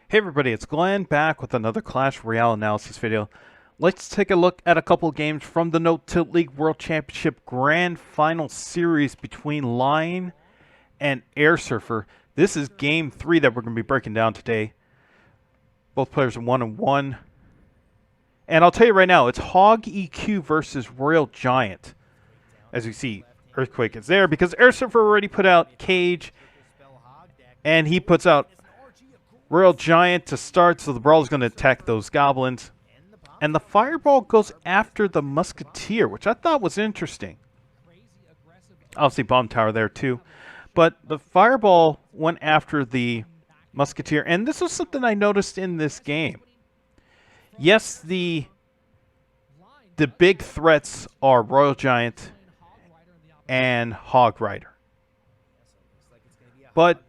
Hey everybody, it's Glenn back with another Clash Royale analysis video. Let's take a look at a couple games from the NoTilt League World Championship Grand Final Series between Line and Airsurfer. This is Game 3 that we're going to be breaking down today. Both players are 1-1. And I'll tell you right now, it's Hog EQ versus Royal Giant. As you see, Earthquake is there because Airsurfer already put out Cage, and he puts out Royal Giant to start, so the Brawl is going to attack those goblins. And the Fireball goes after the Musketeer, which I thought was interesting. Obviously, Bomb Tower there too. But the Fireball went after the Musketeer, and this was something I noticed in this game. Yes, the big threats are Royal Giant and Hog Rider. But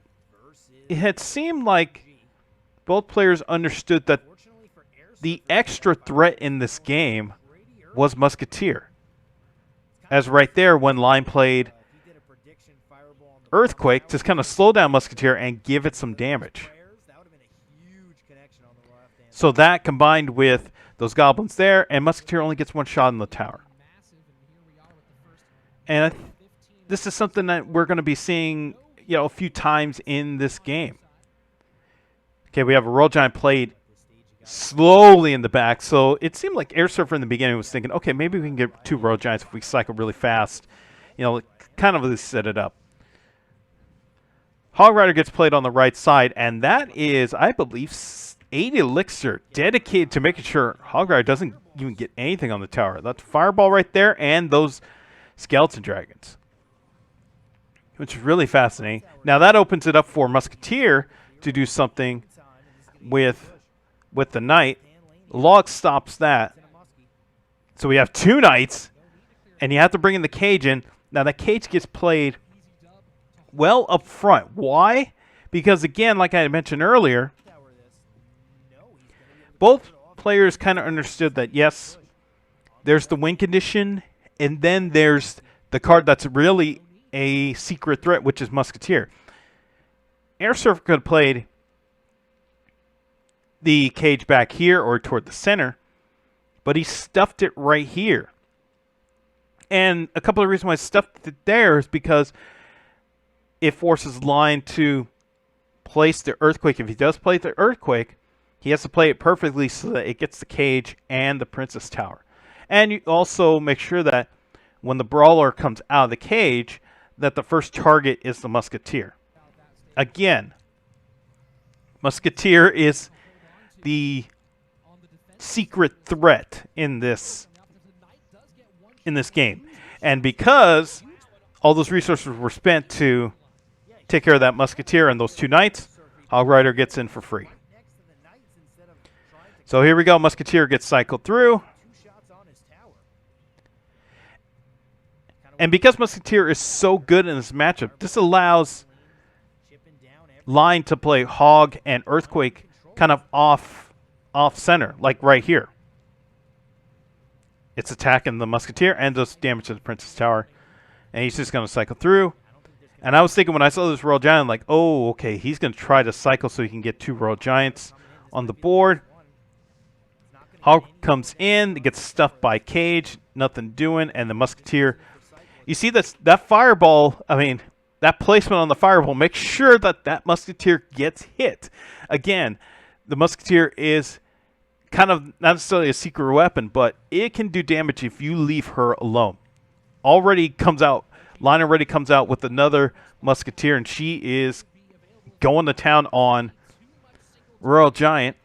it had seemed like both players understood that the extra threat in this game was Musketeer. As right there when Line played Earthquake to kind of slow down Musketeer and give it some damage. So that combined with those goblins there, and Musketeer only gets one shot in the tower. And this is something that we're going to be seeing, a few times in this game. Okay, we have a Royal Giant played slowly in the back, so it seemed like Airsurfer in the beginning was thinking, okay, maybe we can get two Royal Giants if we cycle really fast. Kind of set it up. Hog Rider gets played on the right side, and that is, I believe, 8 Elixir dedicated to making sure Hog Rider doesn't even get anything on the tower. That's Fireball right there and those Skeleton Dragons, which is really fascinating. Now that opens it up for Musketeer to do something with the Knight. Log stops that. So we have 2 Knights, and you have to bring in the Cage in. Now that Cage gets played well up front. Why? Because again, like I mentioned earlier, both players kind of understood that, yes, there's the win condition, and then there's the card that's really a secret threat, which is Musketeer. Airsurfer could have played the Cage back here or toward the center, but he stuffed it right here. And a couple of reasons why he stuffed it there is because it forces Line to place the Earthquake. If he does play the Earthquake, he has to play it perfectly so that it gets the Cage and the Princess Tower. And you also make sure that when the Brawler comes out of the Cage, that the first target is the Musketeer. Again, Musketeer is the secret threat in this game. And because all those resources were spent to take care of that Musketeer and those 2 Knights, Hog Rider gets in for free. So here we go. Musketeer gets cycled through. And because Musketeer is so good in this matchup, this allows Line to play Hog and Earthquake kind of off center, like right here. It's attacking the Musketeer and does damage to the Princess Tower. And he's just going to cycle through. And I was thinking when I saw this Royal Giant, like, oh, okay, he's going to try to cycle so he can get 2 Royal Giants on the board. Hog comes in, gets stuffed by Cage, nothing doing, and the Musketeer. You see that Fireball, that placement on the Fireball, make sure that Musketeer gets hit. Again, the Musketeer is kind of not necessarily a secret weapon, but it can do damage if you leave her alone. Line already comes out with another Musketeer, and she is going to town on Royal Giant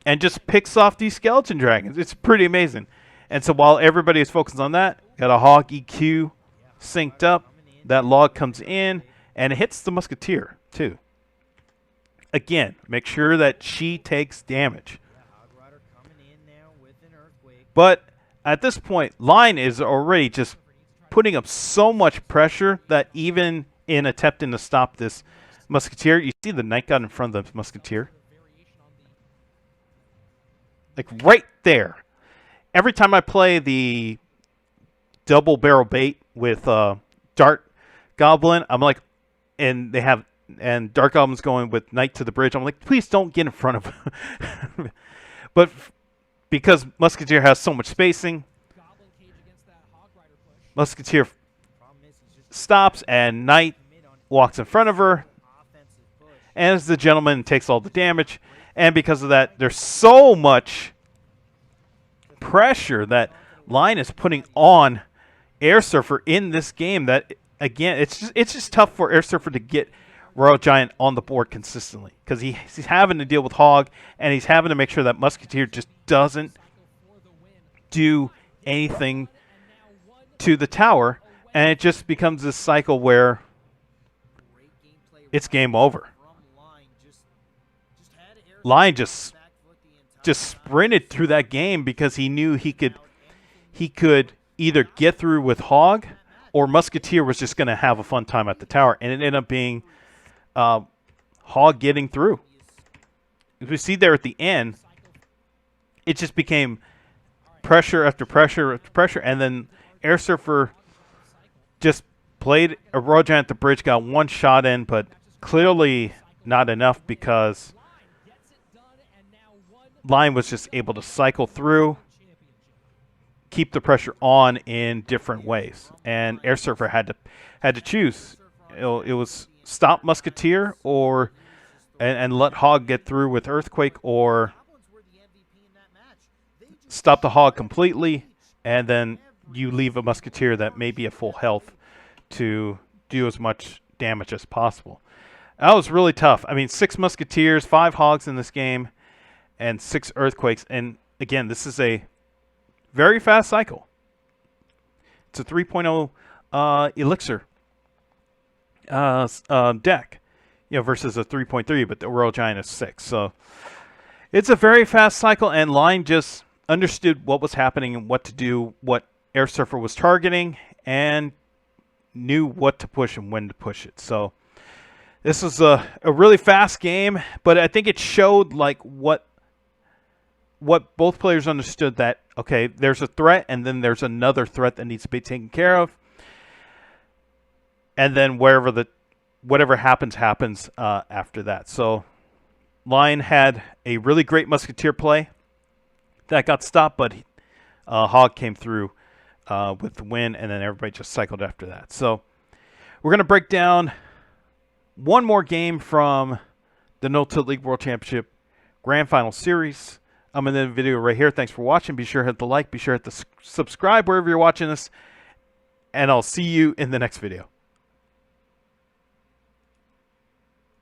and just picks off these Skeleton Dragons. It's pretty amazing. And so while everybody is focused on that, got a Hog EQ synced up. That log comes in, and it hits the Musketeer, too. Again, make sure that she takes damage. But at this point, Line is already just putting up so much pressure that even in attempting to stop this Musketeer, you see the Knight got in front of the Musketeer. Like right there. Every time I play the double barrel bait with Dart Goblin, I'm like, and they have and Dark Goblin's going with Knight to the bridge. I'm like, please don't get in front of him. But because Musketeer has so much spacing, Musketeer stops and Knight walks in front of her. And as the gentleman takes all the damage. And because of that, there's so much pressure that Line is putting on Airsurfer in this game that, again, it's just tough for Airsurfer to get Royal Giant on the board consistently. Because he's having to deal with Hog, and he's having to make sure that Musketeer just doesn't do anything to the tower. And it just becomes this cycle where it's game over. Line just sprinted through that game because he knew he could either get through with Hog or Musketeer was just going to have a fun time at the tower. And it ended up being Hog getting through. As we see there at the end, it just became pressure after pressure after pressure. And then Airsurfer just played a Royal Giant at the bridge, got one shot in, but clearly not enough because Line was just able to cycle through, keep the pressure on in different ways, and Airsurfer had to choose. It was stop Musketeer or and let Hog get through with Earthquake, or stop the Hog completely, and then you leave a Musketeer that may be at full health to do as much damage as possible. That was really tough. I mean, 6 Musketeers, 5 Hogs in this game, and 6 Earthquakes. And again, this is a very fast cycle. It's a 3.0 Elixir deck, versus a 3.3, but the Royal Giant is 6. So it's a very fast cycle, and Line just understood what was happening and what to do, what Airsurfer was targeting, and knew what to push and when to push it. So this was a really fast game, but I think it showed like what both players understood, that, okay, there's a threat, and then there's another threat that needs to be taken care of. And then whatever happens after that. So Line had a really great Musketeer play that got stopped, but Hog came through with the win, and then everybody just cycled after that. So we're going to break down one more game from the NoTilt League World Championship Grand Final Series. I'm in the video right here. Thanks for watching. Be sure to hit the like. Be sure to hit the subscribe wherever you're watching this. And I'll see you in the next video.